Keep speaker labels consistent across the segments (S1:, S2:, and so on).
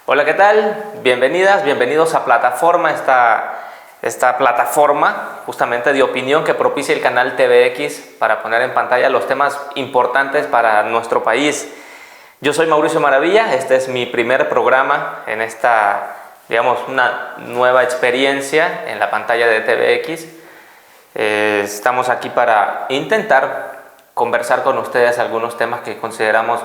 S1: Hola, ¿qué tal? Bienvenidas, bienvenidos a Plataforma, esta plataforma justamente de opinión que propicia el canal TVX para poner en pantalla los temas importantes para nuestro país. Yo soy Mauricio Maravilla, este es mi primer programa en esta, digamos, una nueva experiencia en la pantalla de TVX. Estamos aquí para intentar conversar con ustedes algunos temas que consideramos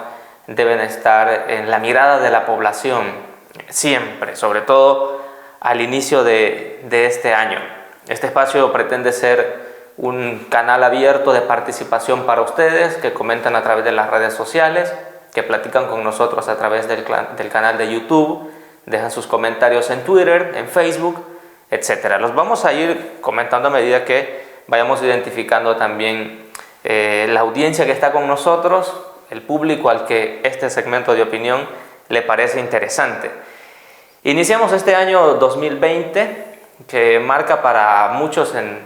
S1: deben estar en la mirada de la población siempre, sobre todo al inicio de este año. Este espacio pretende ser un canal abierto de participación para ustedes que comentan a través de las redes sociales, que platican con nosotros a través del canal de YouTube, dejan sus comentarios en Twitter, en Facebook, etc. Los vamos a ir comentando a medida que vayamos identificando también la audiencia que está con nosotros, el público al que este segmento de opinión le parece interesante. Iniciamos este año 2020 que marca para muchos en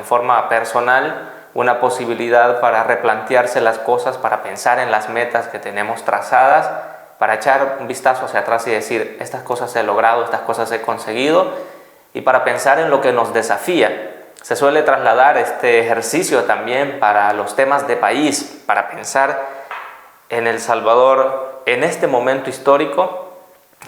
S1: forma personal una posibilidad para replantearse las cosas, para pensar en las metas que tenemos trazadas, para echar un vistazo hacia atrás y decir estas cosas he logrado, estas cosas he conseguido, y para pensar en lo que nos desafía. Se suele trasladar este ejercicio también para los temas de país, para pensar en El Salvador en este momento histórico,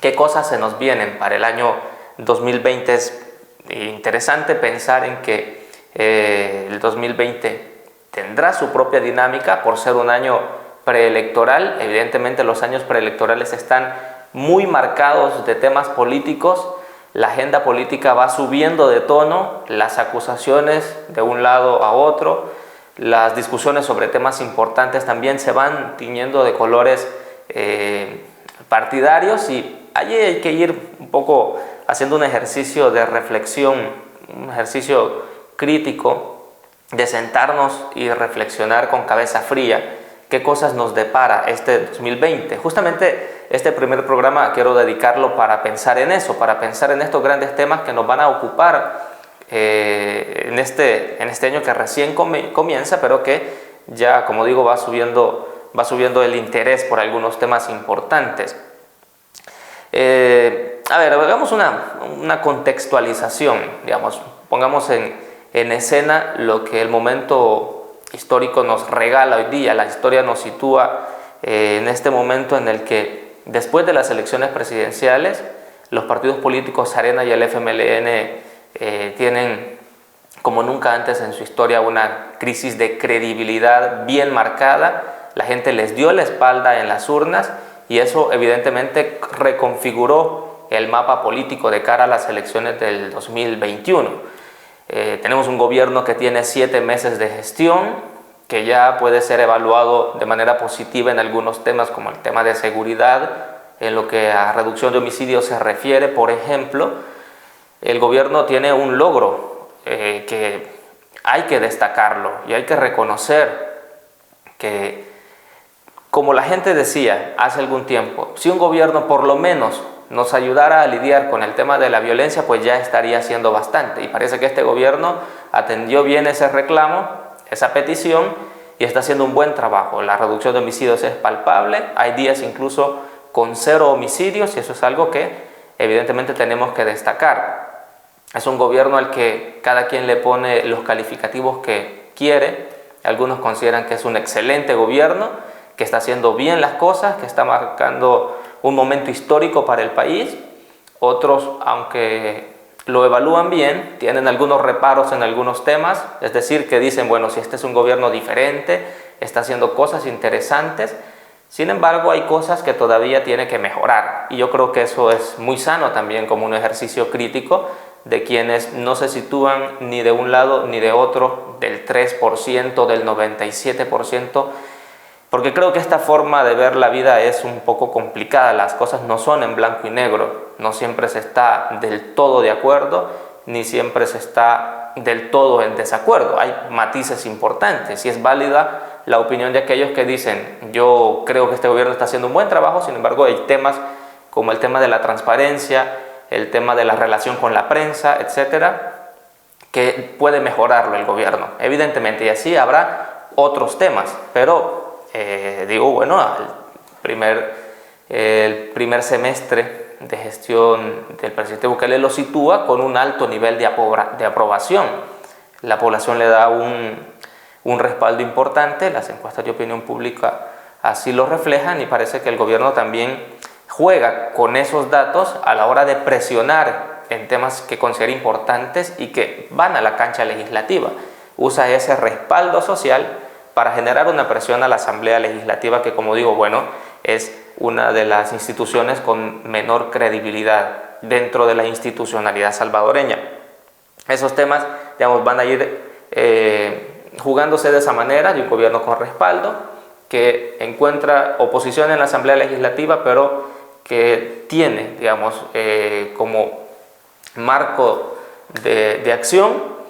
S1: qué cosas se nos vienen para el año 2020. Es interesante pensar en que el 2020 tendrá su propia dinámica por ser un año preelectoral. Evidentemente los años preelectorales están muy marcados de temas políticos. La agenda política va subiendo de tono, las acusaciones de un lado a otro, las discusiones sobre temas importantes también se van tiñendo de colores partidarios, y allí hay que ir un poco haciendo un ejercicio de reflexión, un ejercicio crítico de sentarnos y reflexionar con cabeza fría qué cosas nos depara este 2020. Justamente este primer programa quiero dedicarlo para pensar en eso, para pensar en estos grandes temas que nos van a ocupar en este año que recién comienza, pero que ya, como digo, va subiendo el interés por algunos temas importantes. Hagamos una contextualización, digamos, pongamos en escena lo que el momento histórico nos regala hoy día. La historia nos sitúa en este momento en el que después de las elecciones presidenciales los partidos políticos Arena y el FMLN tienen como nunca antes en su historia una crisis de credibilidad bien marcada. La gente les dio la espalda en las urnas y eso evidentemente reconfiguró el mapa político de cara a las elecciones del 2021. Tenemos un gobierno que tiene 7 meses de gestión, que ya puede ser evaluado de manera positiva en algunos temas como el tema de seguridad, en lo que a reducción de homicidios se refiere, por ejemplo. El gobierno tiene un logro que hay que destacarlo y hay que reconocer que, como la gente decía hace algún tiempo, si un gobierno por lo menos nos ayudara a lidiar con el tema de la violencia, pues ya estaría haciendo bastante. Y parece que este gobierno atendió bien ese reclamo, esa petición, y está haciendo un buen trabajo. La reducción de homicidios es palpable, hay días incluso con 0 homicidios, y eso es algo que evidentemente tenemos que destacar. Es un gobierno al que cada quien le pone los calificativos que quiere. Algunos consideran que es un excelente gobierno, que está haciendo bien las cosas, que está marcando un momento histórico para el país. Otros, aunque lo evalúan bien, tienen algunos reparos en algunos temas, es decir, que dicen, bueno, si este es un gobierno diferente, está haciendo cosas interesantes. Sin embargo, hay cosas que todavía tiene que mejorar, y yo creo que eso es muy sano también como un ejercicio crítico de quienes no se sitúan ni de un lado ni de otro, del 3%, del 97%, porque creo que esta forma de ver la vida es un poco complicada. Las cosas no son en blanco y negro, no siempre se está del todo de acuerdo, ni siempre se está del todo en desacuerdo. Hay matices importantes y es válida la opinión de aquellos que dicen, yo creo que este gobierno está haciendo un buen trabajo. Sin embargo, hay temas como el tema de la transparencia, el tema de la relación con la prensa, etcétera, que puede mejorarlo el gobierno, evidentemente, y así habrá otros temas. Pero digo, bueno, al primer el primer semestre de gestión del presidente Bukele lo sitúa con un alto nivel de aprobación. La población le da un respaldo importante, las encuestas de opinión pública así lo reflejan, y parece que el gobierno también juega con esos datos a la hora de presionar en temas que considera importantes y que van a la cancha legislativa. Usa ese respaldo social para generar una presión a la Asamblea Legislativa, que, como digo, bueno, es una de las instituciones con menor credibilidad dentro de la institucionalidad salvadoreña. Esos temas, digamos, van a ir jugándose de esa manera, de un gobierno con respaldo, que encuentra oposición en la Asamblea Legislativa, pero que tiene, digamos, como marco de acción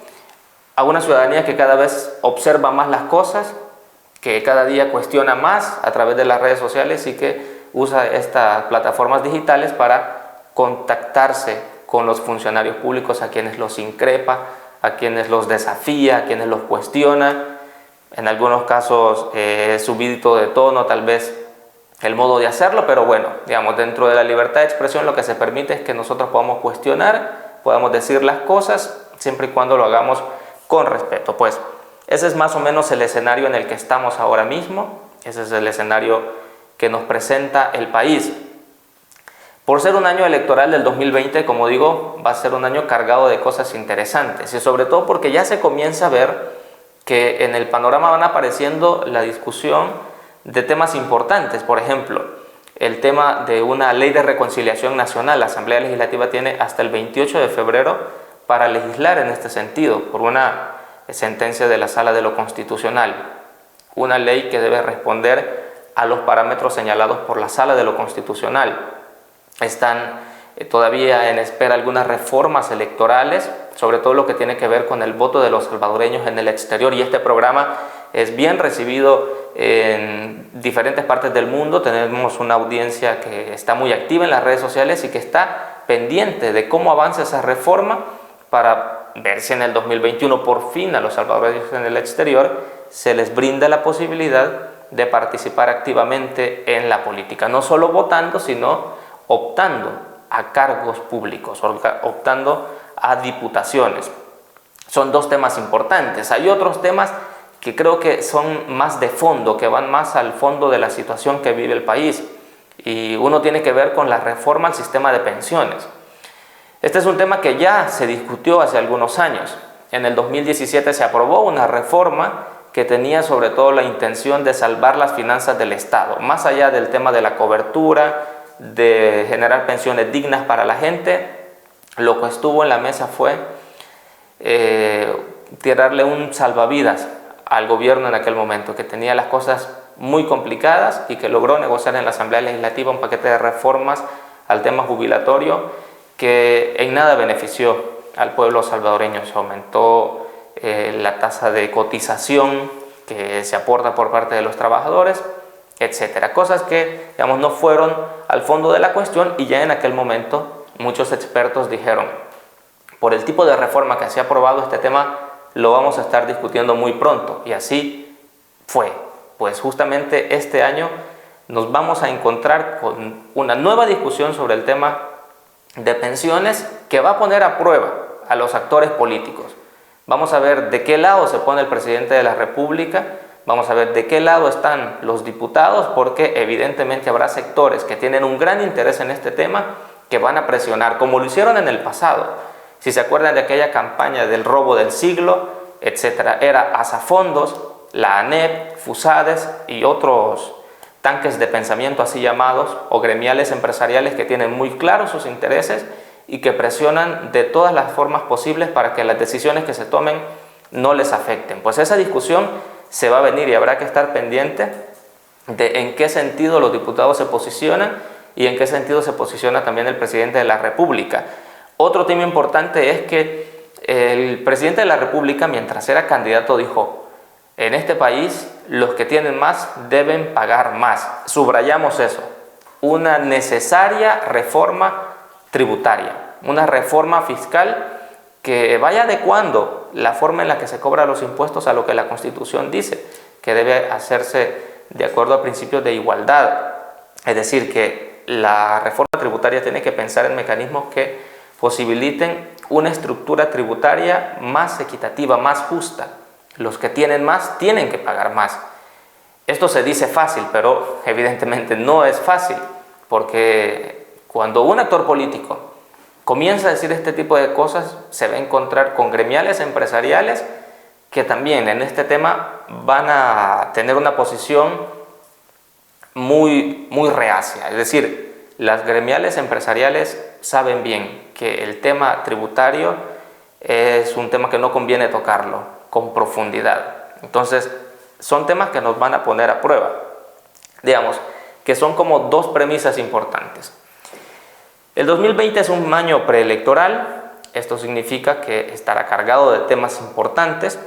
S1: a una ciudadanía que cada vez observa más las cosas, que cada día cuestiona más a través de las redes sociales y que usa estas plataformas digitales para contactarse con los funcionarios públicos, a quienes los increpa, a quienes los desafía, a quienes los cuestiona. En algunos casos subidito de tono, tal vez el modo de hacerlo, pero bueno, digamos, dentro de la libertad de expresión lo que se permite es que nosotros podamos cuestionar, podamos decir las cosas, siempre y cuando lo hagamos con respeto. Pues ese es más o menos el escenario en el que estamos ahora mismo, ese es el escenario que nos presenta el país. Por ser un año electoral del 2020, como digo, va a ser un año cargado de cosas interesantes, y sobre todo porque ya se comienza a ver que en el panorama van apareciendo la discusión de temas importantes. Por ejemplo, el tema de una ley de reconciliación nacional. La Asamblea Legislativa tiene hasta el 28 de febrero para legislar en este sentido, por una sentencia de la Sala de lo Constitucional. Una ley que debe responder a los parámetros señalados por la Sala de lo Constitucional. Están todavía en espera algunas reformas electorales, sobre todo lo que tiene que ver con el voto de los salvadoreños en el exterior, y este programa es bien recibido en diferentes partes del mundo. Tenemos una audiencia que está muy activa en las redes sociales y que está pendiente de cómo avanza esa reforma para ver si en el 2021 por fin a los salvadoreños en el exterior se les brinda la posibilidad de participar activamente en la política, no solo votando, sino optando a cargos públicos, optando a diputaciones. Son dos temas importantes. Hay otros temas que creo que son más de fondo, que van más al fondo de la situación que vive el país, y uno tiene que ver con la reforma al sistema de pensiones. Este es un tema que ya se discutió hace algunos años. En el 2017 se aprobó una reforma que tenía sobre todo la intención de salvar las finanzas del Estado, más allá del tema de la cobertura, de generar pensiones dignas para la gente. Lo que estuvo en la mesa fue tirarle un salvavidas al gobierno en aquel momento, que tenía las cosas muy complicadas y que logró negociar en la Asamblea Legislativa un paquete de reformas al tema jubilatorio que en nada benefició al pueblo salvadoreño. Se aumentó la tasa de cotización que se aporta por parte de los trabajadores, etcétera. Cosas que, digamos, no fueron al fondo de la cuestión, y ya en aquel momento muchos expertos dijeron: por el tipo de reforma que se ha aprobado, este tema lo vamos a estar discutiendo muy pronto. Y así fue. Pues justamente este año nos vamos a encontrar con una nueva discusión sobre el tema de pensiones que va a poner a prueba a los actores políticos. Vamos a ver de qué lado se pone el presidente de la República, vamos a ver de qué lado están los diputados, porque evidentemente habrá sectores que tienen un gran interés en este tema, que van a presionar, como lo hicieron en el pasado. Si se acuerdan de aquella campaña del robo del siglo, etcétera, era Asafondos, la ANEP, FUSADES y otros tanques de pensamiento así llamados, o gremiales empresariales que tienen muy claros sus intereses y que presionan de todas las formas posibles para que las decisiones que se tomen no les afecten. Pues esa discusión se va a venir y habrá que estar pendiente de en qué sentido los diputados se posicionan y en qué sentido se posiciona también el presidente de la República. Otro tema importante es que el presidente de la República, mientras era candidato, dijo: en este país los que tienen más deben pagar más. Subrayamos eso, una necesaria reforma tributaria, una reforma fiscal que vaya adecuando la forma en la que se cobran los impuestos a lo que la Constitución dice, que debe hacerse de acuerdo a principios de igualdad. Es decir, que la reforma tributaria tiene que pensar en mecanismos que posibiliten una estructura tributaria más equitativa, más justa. Los que tienen más tienen que pagar más. Esto se dice fácil, pero evidentemente no es fácil, porque cuando un actor político comienza a decir este tipo de cosas, se va a encontrar con gremiales empresariales que también en este tema van a tener una posición muy reacia. Es decir, las gremiales empresariales saben bien que el tema tributario es un tema que no conviene tocarlo con profundidad. Entonces, son temas que nos van a poner a prueba. Digamos que son como dos premisas importantes. El 2020 es un año preelectoral. Esto significa que estará cargado de temas importantes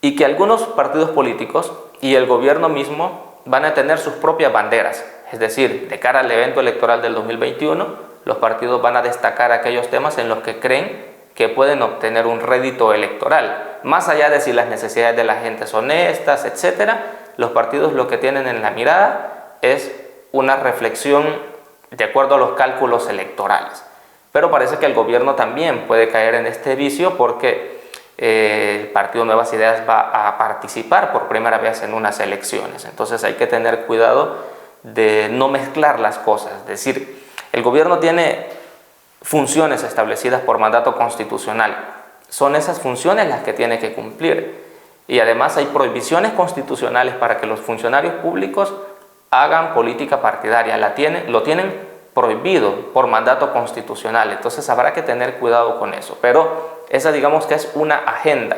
S1: y que algunos partidos políticos y el gobierno mismo van a tener sus propias banderas. Es decir, de cara al evento electoral del 2021, los partidos van a destacar aquellos temas en los que creen que pueden obtener un rédito electoral. Más allá de si las necesidades de la gente son estas, etc., los partidos lo que tienen en la mirada es una reflexión de acuerdo a los cálculos electorales. Pero parece que el gobierno también puede caer en este vicio porque el Partido Nuevas Ideas va a participar por primera vez en unas elecciones. Entonces hay que tener cuidado de no mezclar las cosas. Es decir, el gobierno tiene funciones establecidas por mandato constitucional. Son esas funciones las que tiene que cumplir. Y además hay prohibiciones constitucionales para que los funcionarios públicos hagan política partidaria. Lo tienen prohibido por mandato constitucional. Entonces habrá que tener cuidado con eso. Pero esa, digamos que es una agenda.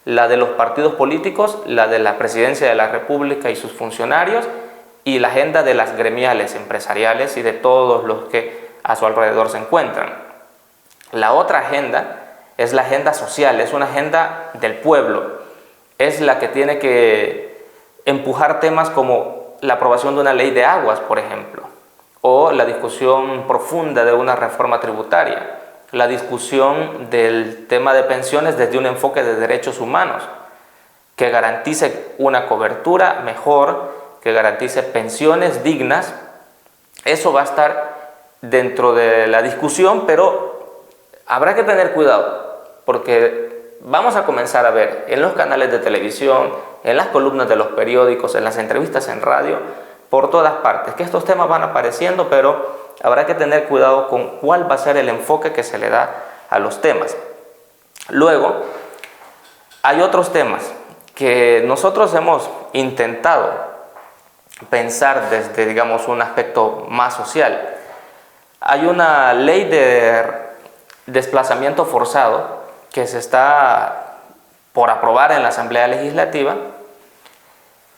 S1: La de los partidos políticos, la de la Presidencia de la República y sus funcionarios, y la agenda de las gremiales empresariales y de todos los que a su alrededor se encuentran. La otra agenda es la agenda social, es una agenda del pueblo. Es la que tiene que empujar temas como la aprobación de una ley de aguas, por ejemplo, o la discusión profunda de una reforma tributaria, la discusión del tema de pensiones desde un enfoque de derechos humanos, que garantice una cobertura mejor, que garantice pensiones dignas. Eso va a estar dentro de la discusión, pero habrá que tener cuidado, porque vamos a comenzar a ver en los canales de televisión, en las columnas de los periódicos, en las entrevistas en radio, por todas partes, que estos temas van apareciendo, pero habrá que tener cuidado con cuál va a ser el enfoque que se le da a los temas. Luego, hay otros temas que nosotros hemos intentado pensar desde, digamos, un aspecto más social. Hay una ley de desplazamiento forzado que se está por aprobar en la Asamblea Legislativa,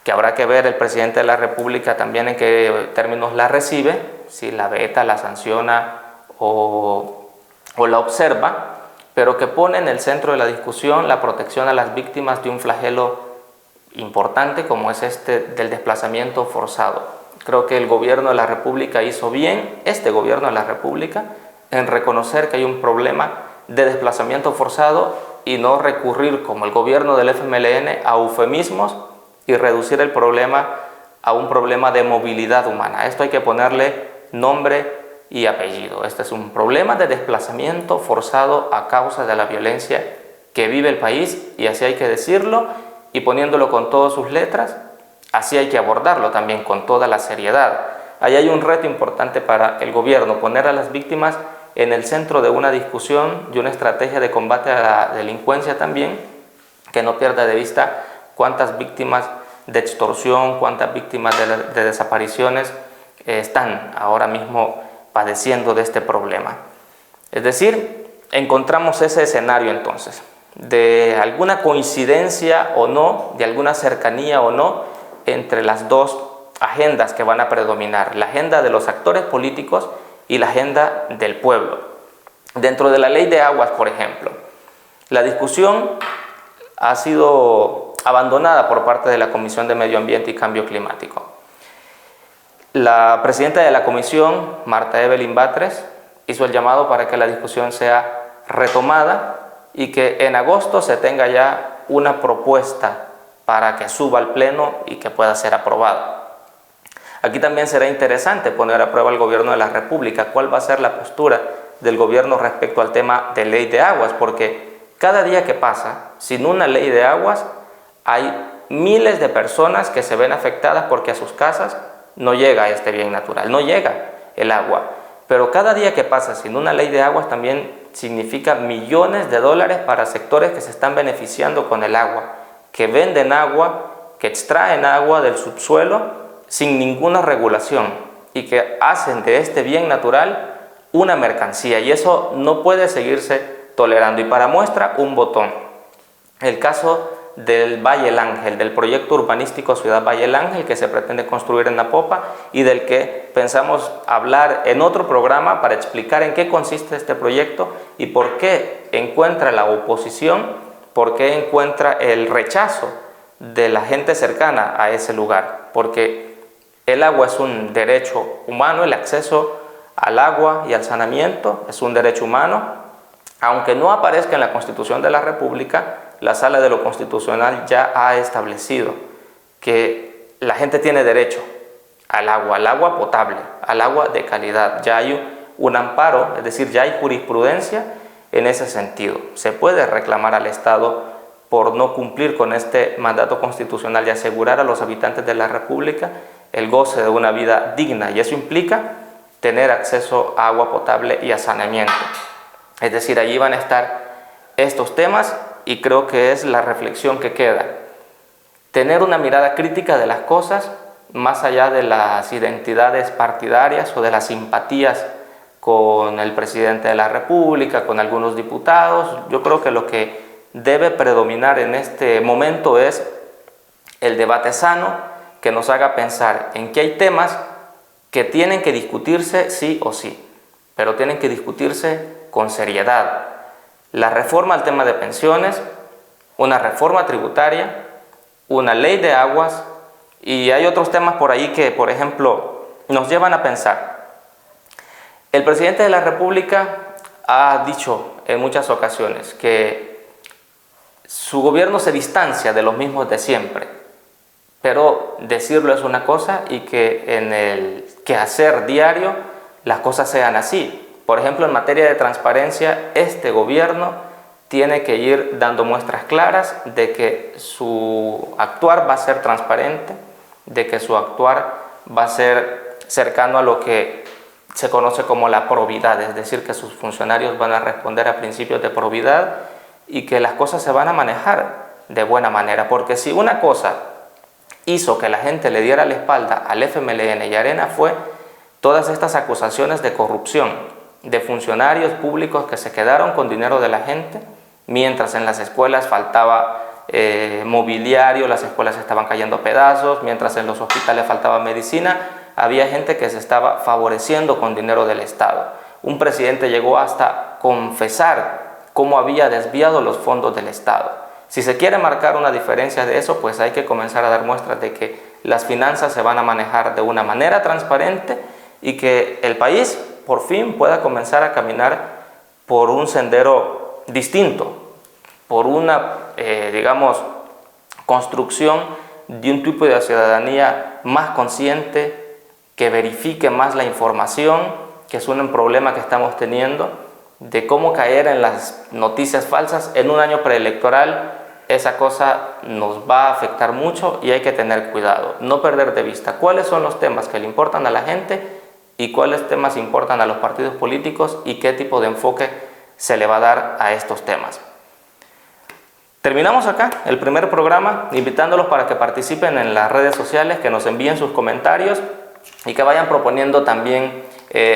S1: que habrá que ver el presidente de la República también en qué términos la recibe, si la veta, la sanciona o la observa, pero que pone en el centro de la discusión la protección a las víctimas de un flagelo importante como es este del desplazamiento forzado. Creo que el gobierno de la República hizo bien, este gobierno de la República, en reconocer que hay un problema de desplazamiento forzado y no recurrir, como el gobierno del FMLN, a eufemismos y reducir el problema a un problema de movilidad humana. Esto hay que ponerle nombre y apellido. Este es un problema de desplazamiento forzado a causa de la violencia que vive el país, y así hay que decirlo, y poniéndolo con todas sus letras, así hay que abordarlo también con toda la seriedad. Ahí hay un reto importante para el gobierno, poner a las víctimas en el centro de una discusión y una estrategia de combate a la delincuencia también, que no pierda de vista cuántas víctimas de extorsión, cuántas víctimas de desapariciones están ahora mismo padeciendo de este problema. Es decir, encontramos ese escenario entonces, de alguna coincidencia o no, de alguna cercanía o no, entre las dos agendas que van a predominar, la agenda de los actores políticos y la agenda del pueblo. Dentro de la ley de aguas, por ejemplo, la discusión ha sido abandonada por parte de la Comisión de Medio Ambiente y Cambio Climático. La presidenta de la comisión, Marta Evelyn Batres, hizo el llamado para que la discusión sea retomada y que en agosto se tenga ya una propuesta para que suba al Pleno y que pueda ser aprobada. Aquí también será interesante poner a prueba al gobierno de la República cuál va a ser la postura del gobierno respecto al tema de ley de aguas, porque cada día que pasa sin una ley de aguas hay miles de personas que se ven afectadas porque a sus casas no llega este bien natural, no llega el agua. Pero cada día que pasa sin una ley de aguas también significa millones de dólares para sectores que se están beneficiando con el agua, que venden agua, que extraen agua del subsuelo sin ninguna regulación y que hacen de este bien natural una mercancía, y eso no puede seguirse tolerando. Y para muestra, un botón: el caso del Valle El Ángel, del proyecto urbanístico Ciudad Valle El Ángel que se pretende construir en Napopa y del que pensamos hablar en otro programa para explicar en qué consiste este proyecto y por qué encuentra la oposición, por qué encuentra el rechazo de la gente cercana a ese lugar, porque el agua es un derecho humano, el acceso al agua y al saneamiento es un derecho humano. Aunque no aparezca en la Constitución de la República, la Sala de lo Constitucional ya ha establecido que la gente tiene derecho al agua potable, al agua de calidad. Ya hay un amparo, es decir, ya hay jurisprudencia en ese sentido. Se puede reclamar al Estado por no cumplir con este mandato constitucional y asegurar a los habitantes de la República el goce de una vida digna, y eso implica tener acceso a agua potable y a saneamiento. Es decir, allí van a estar estos temas y creo que es la reflexión que queda. Tener una mirada crítica de las cosas, más allá de las identidades partidarias o de las simpatías con el presidente de la República, con algunos diputados. Yo creo que lo que debe predominar en este momento es el debate sano, que nos haga pensar en que hay temas que tienen que discutirse sí o sí, pero tienen que discutirse con seriedad. La reforma al tema de pensiones, una reforma tributaria, una ley de aguas, y hay otros temas por ahí que, por ejemplo, nos llevan a pensar. El presidente de la República ha dicho en muchas ocasiones que su gobierno se distancia de los mismos de siempre, pero decirlo es una cosa y que en el quehacer diario las cosas sean así. Por ejemplo, en materia de transparencia, este gobierno tiene que ir dando muestras claras de que su actuar va a ser transparente, de que su actuar va a ser cercano a lo que se conoce como la probidad, es decir, que sus funcionarios van a responder a principios de probidad y que las cosas se van a manejar de buena manera. Porque si una cosa hizo que la gente le diera la espalda al FMLN y Arena fue todas estas acusaciones de corrupción de funcionarios públicos que se quedaron con dinero de la gente, mientras en las escuelas faltaba mobiliario, las escuelas estaban cayendo a pedazos, mientras en los hospitales faltaba medicina, había gente que se estaba favoreciendo con dinero del Estado. Un presidente llegó hasta confesar cómo había desviado los fondos del Estado. Si se quiere marcar una diferencia de eso, pues hay que comenzar a dar muestras de que las finanzas se van a manejar de una manera transparente y que el país por fin pueda comenzar a caminar por un sendero distinto, por una, digamos, construcción de un tipo de ciudadanía más consciente, que verifique más la información, que es un problema que estamos teniendo, de cómo caer en las noticias falsas en un año preelectoral. Esa cosa nos va a afectar mucho y hay que tener cuidado, no perder de vista cuáles son los temas que le importan a la gente y cuáles temas importan a los partidos políticos y qué tipo de enfoque se le va a dar a estos temas. Terminamos acá el primer programa, invitándolos para que participen en las redes sociales, que nos envíen sus comentarios y que vayan proponiendo también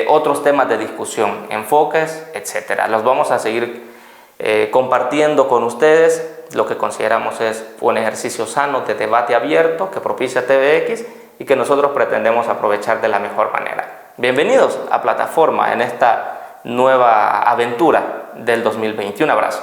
S1: otros temas de discusión, enfoques, etcétera. Los vamos a seguir compartiendo con ustedes. Lo que consideramos es un ejercicio sano de debate abierto que propicia TVX y que nosotros pretendemos aprovechar de la mejor manera. Bienvenidos a Plataforma en esta nueva aventura del 2020. Un abrazo.